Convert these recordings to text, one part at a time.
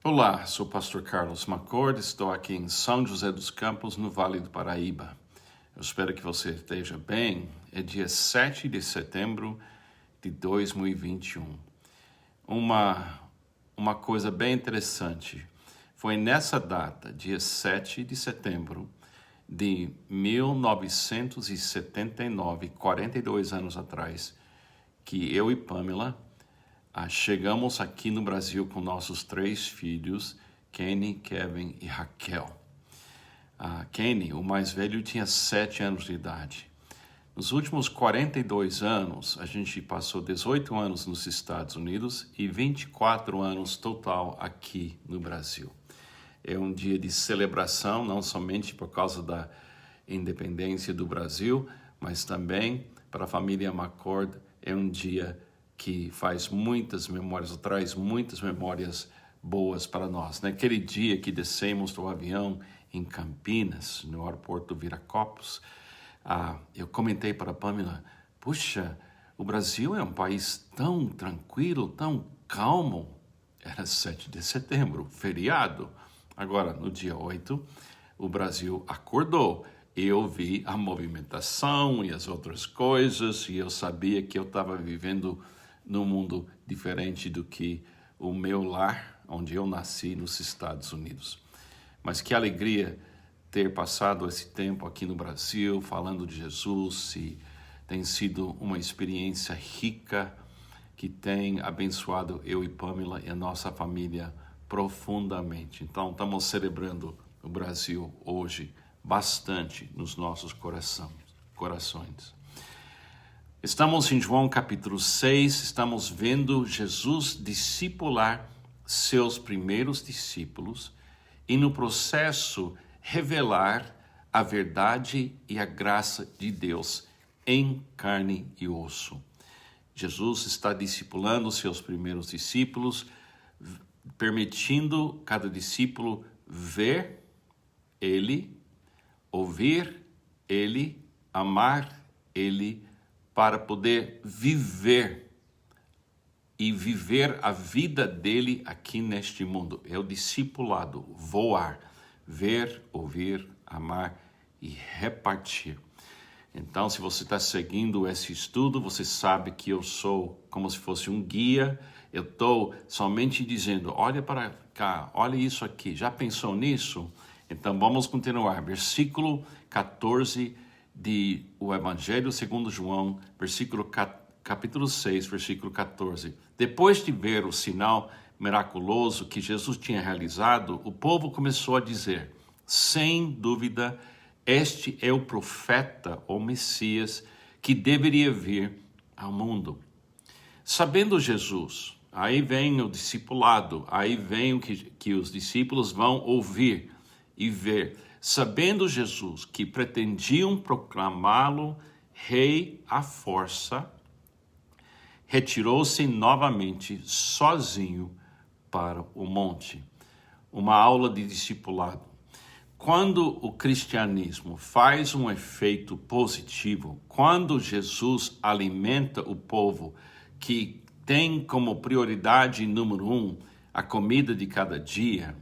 Olá, sou o pastor Carlos McCord, estou aqui em São José dos Campos, no Vale do Paraíba. Eu espero que você esteja bem. É dia 7 de setembro de 2021. Uma coisa bem interessante, foi nessa data, dia 7 de setembro de 1979, 42 anos atrás, que eu e Pamela chegamos aqui no Brasil com nossos 3 filhos, Kenny, Kevin e Raquel. Kenny, o mais velho, tinha 7 anos de idade. Nos últimos 42 anos, a gente passou 18 anos nos Estados Unidos e 24 anos total aqui no Brasil. É um dia de celebração, não somente por causa da independência do Brasil, mas também para a família McCord é um dia que faz muitas memórias, traz muitas memórias boas para nós. Naquele dia que descemos do avião em Campinas, no aeroporto Viracopos, eu comentei para a Pamela, puxa, o Brasil é um país tão tranquilo, tão calmo. Era 7 de setembro, feriado. Agora, no dia 8, o Brasil acordou. Eu vi a movimentação e as outras coisas, e eu sabia que eu estava vivendo num mundo diferente do que o meu lar, onde eu nasci, nos Estados Unidos. Mas que alegria ter passado esse tempo aqui no Brasil, falando de Jesus, e tem sido uma experiência rica que tem abençoado eu e Pamela e a nossa família profundamente. Então, estamos celebrando o Brasil hoje bastante nos nossos corações. Estamos em João capítulo 6, estamos vendo Jesus discipular seus primeiros discípulos e no processo revelar a verdade e a graça de Deus em carne e osso. Jesus está discipulando seus primeiros discípulos, permitindo cada discípulo ver Ele, ouvir Ele, amar Ele, para poder viver a vida dele aqui neste mundo. É o discipulado, voar, ver, ouvir, amar e repartir. Então, se você está seguindo esse estudo, você sabe que eu sou como se fosse um guia. Eu estou somente dizendo, olha para cá, olha isso aqui, já pensou nisso? Então, vamos continuar. Versículo 14 o Evangelho segundo João, capítulo 6, versículo 14. Depois de ver o sinal miraculoso que Jesus tinha realizado, o povo começou a dizer, sem dúvida, este é o profeta ou Messias que deveria vir ao mundo. Sabendo Jesus, aí vem o discipulado, aí vem o que os discípulos vão ouvir e ver. Sabendo Jesus que pretendiam proclamá-lo rei à força, retirou-se novamente sozinho para o monte. Uma aula de discipulado. Quando o cristianismo faz um efeito positivo, quando Jesus alimenta o povo que tem como prioridade número 1 a comida de cada dia,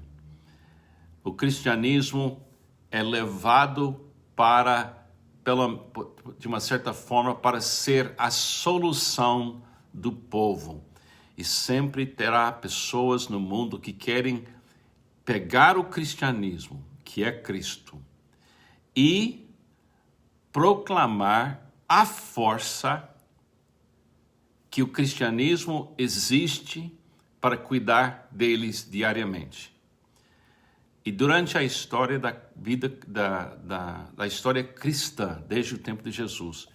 o cristianismo é levado de uma certa forma, para ser a solução do povo. E sempre terá pessoas no mundo que querem pegar o cristianismo, que é Cristo, e proclamar à força que o cristianismo existe para cuidar deles diariamente. E durante a história da vida, da história cristã, desde o tempo de Jesus,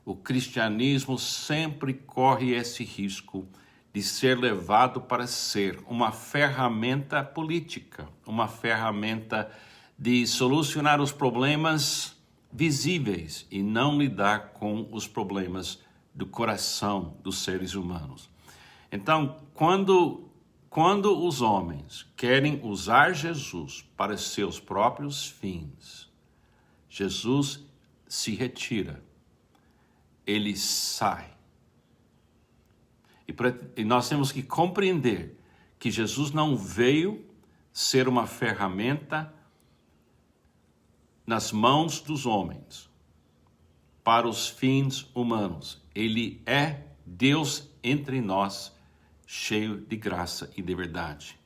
o cristianismo sempre corre esse risco de ser levado para ser uma ferramenta política, uma ferramenta de solucionar os problemas visíveis e não lidar com os problemas do coração dos seres humanos. Então, quando os homens querem usar Jesus para seus próprios fins, Jesus se retira, ele sai. E nós temos que compreender que Jesus não veio ser uma ferramenta nas mãos dos homens para os fins humanos. Ele é Deus entre nós, cheio de graça e de verdade.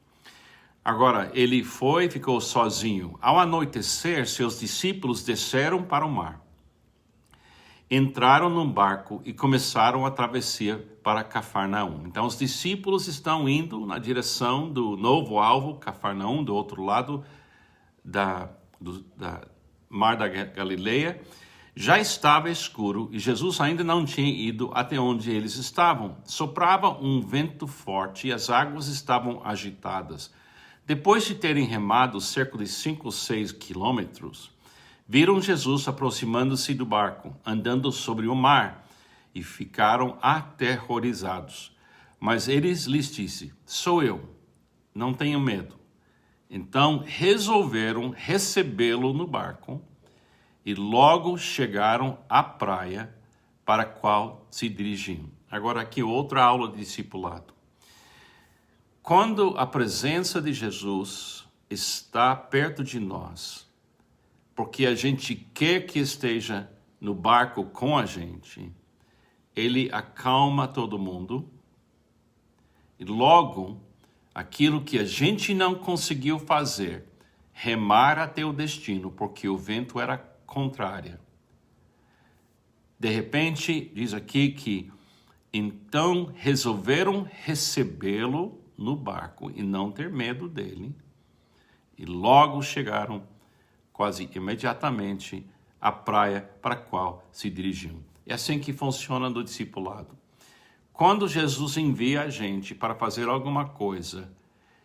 Agora, ele ficou sozinho. Ao anoitecer, seus discípulos desceram para o mar. Entraram num barco e começaram a travessia para Cafarnaum. Então, os discípulos estão indo na direção do novo alvo, Cafarnaum, do outro lado da Mar da Galileia. Já estava escuro e Jesus ainda não tinha ido até onde eles estavam. Soprava um vento forte e as águas estavam agitadas. Depois de terem remado cerca de 5 ou 6 quilômetros, viram Jesus aproximando-se do barco, andando sobre o mar, e ficaram aterrorizados. Mas eles lhes disse: sou eu, não tenham medo. Então resolveram recebê-lo no barco e logo chegaram à praia para a qual se dirigiam. Agora aqui outra aula de discipulado. Quando a presença de Jesus está perto de nós, porque a gente quer que esteja no barco com a gente, ele acalma todo mundo e logo aquilo que a gente não conseguiu fazer, remar até o destino, porque o vento era contrário. De repente, diz aqui que então resolveram recebê-lo no barco e não ter medo dele. E logo chegaram quase imediatamente à praia para a qual se dirigiam. É assim que funciona no discipulado. Quando Jesus envia a gente para fazer alguma coisa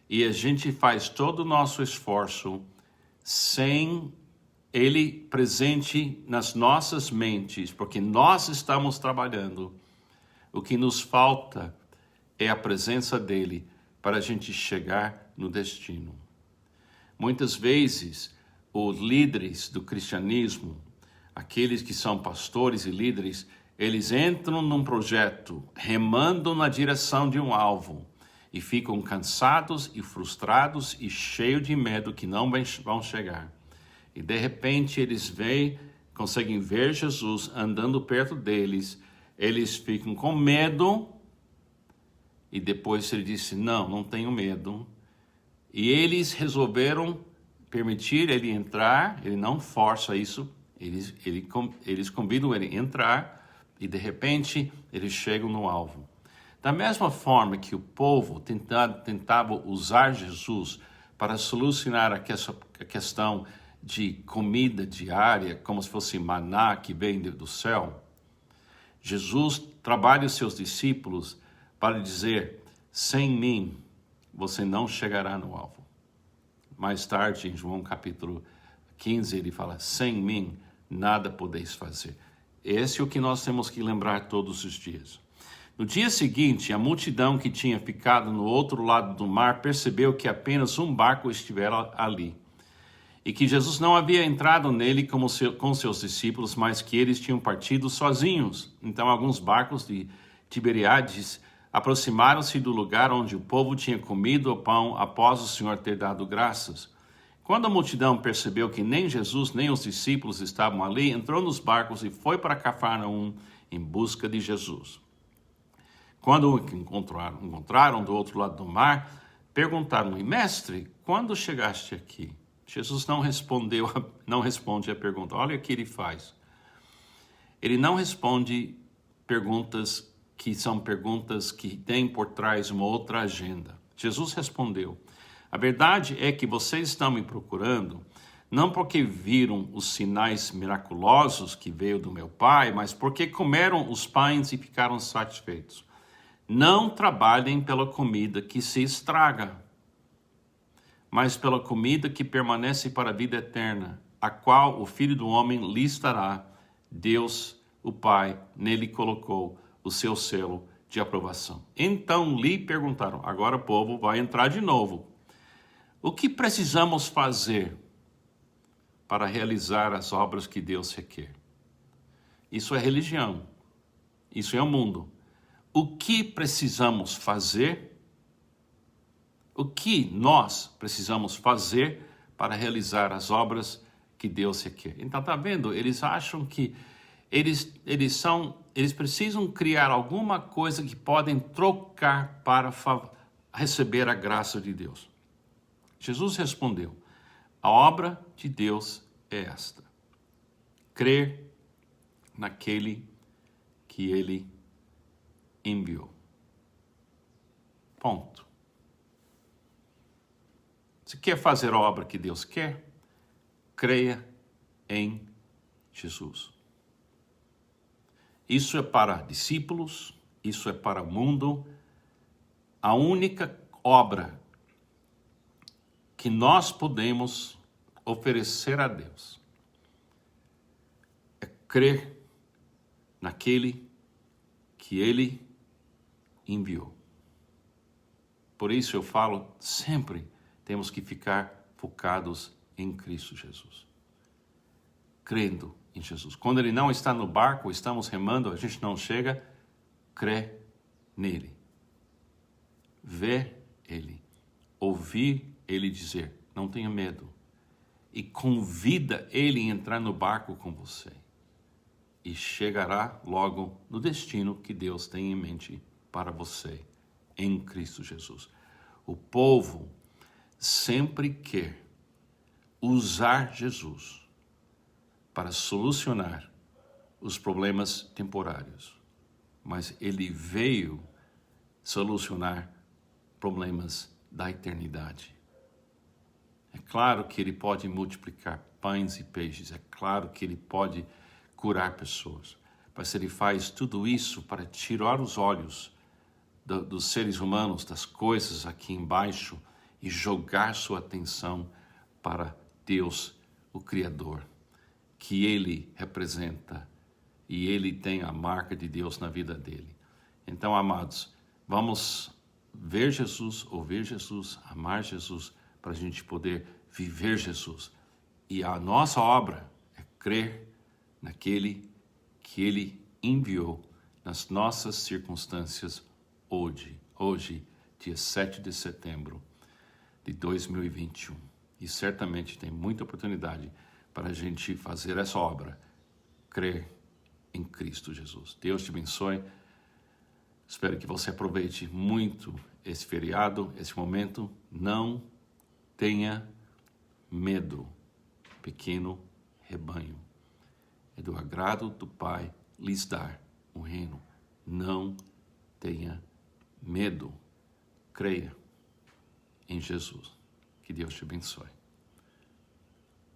e a gente faz todo o nosso esforço sem ele presente nas nossas mentes, porque nós estamos trabalhando, o que nos falta é a presença dele para a gente chegar no destino. Muitas vezes, os líderes do cristianismo, aqueles que são pastores e líderes, eles entram num projeto, remando na direção de um alvo, e ficam cansados e frustrados e cheios de medo que não vão chegar. E de repente eles conseguem ver Jesus andando perto deles, eles ficam com medo, e depois ele disse: não tenho medo. E eles resolveram permitir ele entrar, ele não força isso, eles convidam ele a entrar, e de repente eles chegam no alvo. Da mesma forma que o povo tentava usar Jesus para solucionar a questão de comida diária, como se fosse maná que vem do céu, Jesus trabalha os seus discípulos para dizer: sem mim você não chegará no alvo. Mais tarde, em João capítulo 15, ele fala: sem mim nada podeis fazer. Esse é o que nós temos que lembrar todos os dias. No dia seguinte, a multidão que tinha ficado no outro lado do mar percebeu que apenas um barco estivera ali, e que Jesus não havia entrado nele com seus discípulos, mas que eles tinham partido sozinhos. Então, alguns barcos de Tiberíades aproximaram-se do lugar onde o povo tinha comido o pão após o Senhor ter dado graças. Quando a multidão percebeu que nem Jesus nem os discípulos estavam ali, entrou nos barcos e foi para Cafarnaum em busca de Jesus. Quando o encontraram do outro lado do mar, perguntaram-lhe: mestre, quando chegaste aqui? Jesus não responde a pergunta. Olha o que ele faz. Ele não responde perguntas que são perguntas que têm por trás uma outra agenda. Jesus respondeu: a verdade é que vocês estão me procurando, não porque viram os sinais miraculosos que veio do meu Pai, mas porque comeram os pães e ficaram satisfeitos. Não trabalhem pela comida que se estraga, mas pela comida que permanece para a vida eterna, a qual o Filho do Homem lhes dará. Deus, o Pai, nele colocou o seu selo de aprovação. Então lhe perguntaram, agora o povo vai entrar de novo: o que precisamos fazer para realizar as obras que Deus requer? Isso é religião, isso é o mundo. O que precisamos fazer O que nós precisamos fazer para realizar as obras que Deus requer? Então, tá vendo? Eles acham que eles precisam criar alguma coisa que podem trocar para receber a graça de Deus. Jesus respondeu: a obra de Deus é esta: crer naquele que ele enviou. Ponto. Se quer fazer a obra que Deus quer, creia em Jesus. Isso é para discípulos, isso é para o mundo. A única obra que nós podemos oferecer a Deus é crer naquele que ele enviou. Por isso eu falo sempre, temos que ficar focados em Cristo Jesus. Crendo em Jesus. Quando ele não está no barco, estamos remando, a gente não chega, crê nele. Ver ele. Ouvir ele dizer, não tenha medo. E convida ele a entrar no barco com você. E chegará logo no destino que Deus tem em mente para você, em Cristo Jesus. O povo sempre quer usar Jesus para solucionar os problemas temporários, mas ele veio solucionar problemas da eternidade. É claro que ele pode multiplicar pães e peixes, é claro que ele pode curar pessoas, mas ele faz tudo isso para tirar os olhos dos seres humanos, das coisas aqui embaixo, e jogar sua atenção para Deus, o Criador, que ele representa, e ele tem a marca de Deus na vida dele. Então, amados, vamos ver Jesus, ouvir Jesus, amar Jesus, para a gente poder viver Jesus. E a nossa obra é crer naquele que ele enviou nas nossas circunstâncias hoje, dia 7 de setembro de 2021. E certamente tem muita oportunidade para a gente fazer essa obra, crer em Cristo Jesus. Deus te abençoe. Espero que você aproveite muito esse feriado, esse momento. Não tenha medo, pequeno rebanho. É do agrado do Pai lhes dar o reino. Não tenha medo. Creia em Jesus. Que Deus te abençoe.